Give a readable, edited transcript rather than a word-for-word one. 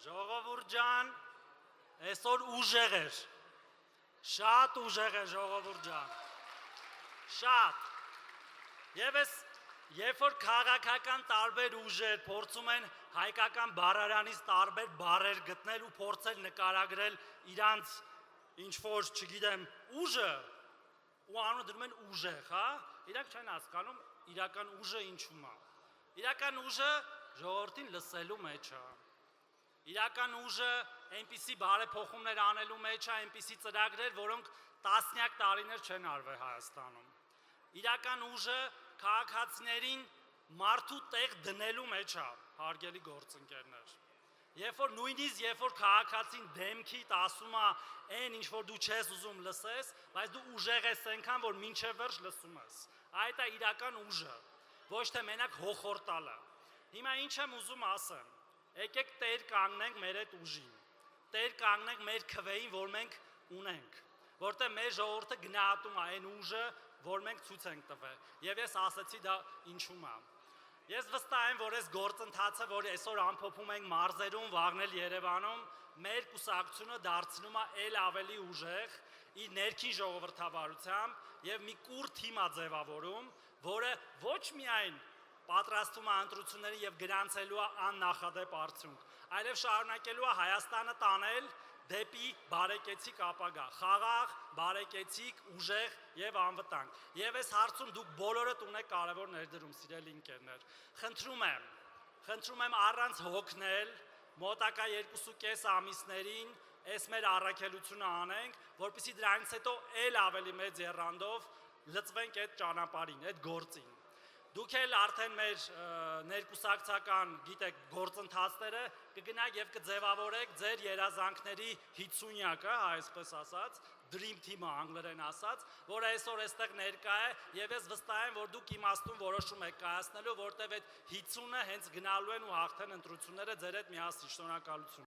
Ժողովուրդ ջան, այսօր ուժեղ էր, շատ ուժեղ էր ժողովուրդ ջան, շատ, և ես երբ որ քաղաքական տարբեր ուժեր փորձում են հայկական բառարանից տարբեր բառեր գտնել ու փորձել նկարագրել իրանց ինչ-որ, չգիտեմ, ուժը, ու անունը դնում են ուժեղ, հա, իրանք չեն հասկանում իրական ուժը ինչում է, իրական ուժը ժողովրդին լսելու մեջ է, իրական ուժը այնպիսի բարեփոխումներ անելու մեջ է, այնպիսի ծրագրեր, որոնք տասնյակ տարիներ չեն արվել Հայաստանում, իրական ուժը քաղաքացիներին մարդու տեղ դնելու մեջ է, հարգելի գործընկերներ, նույնիսկ երբ որ քաղաքացին դեմքիդ ասում է այն ինչ որ դու չես ուզում լսես, բայց դու ուժեղ ես այնքան, որ մինչև վերջ լսում ես, այդ է իրական ուժը, ոչ թե մենակ հոխորտալը, հիմա ինչ եմ ուզում ասեմ, եկեք տեր կանգնենք մեր այդ ուժին, տեր կանգնենք մեր քվեին, որ մենք ունենք, որտեղ մեր ժողովուրդը գնահատում է այն ուժը, որ մենք ցույց ենք տվել, և ես ասեցի դա ինչում է, ես վստահ եմ, որ այս գործընթացը, որ այսօր ամփոփում ենք մարզերում, վաղն էլ Երևանում, մեր կուսակցությունը դարձնում է էլ ավելի ուժեղ, իր ներքին ժողովրդավարությամբ և մի կուռ թիմ է ձևավորում, որը ոչ միայն պատրաստվում է ընտրություններին և գրանցելու է աննախադեպ արդյունք, այլև շարունակելու է Հայաստանը տանել դեպի բարեկեցիկ ապագա, խաղաղ, բարեկեցիկ, ուժեղ և անվտանգ, և այս հարցում դուք բոլորդ ունեք կարևոր ներդրում, սիրելի ընկերներ, խնդրում եմ առանց հոգնել, մոտակա 2.5 ամիսներին այս մեր առաքելությունը անենք, որպեսզի դրանից հետո էլ ավելի մեծ եռանդով լծվենք այդ ճանապարհին, այդ գործին, դուք էլ արդեն մեր ներկուսակցական գիտեք գործընթացները կգնաք և կձևավորեք ձեր երազանքների 50-յակը, այսպես ասած, Dream Team-ը անգլերեն ասած, որ այսօր այստեղ ներկա է և ես վստահ եմ, որ դուք իմաստուն որոշում եք կայացնելու, որտև այդ 50-ը հենց գնալու են ու հաղթեն ընտրությունները ձեր հետ միասին, շնորհակալություն։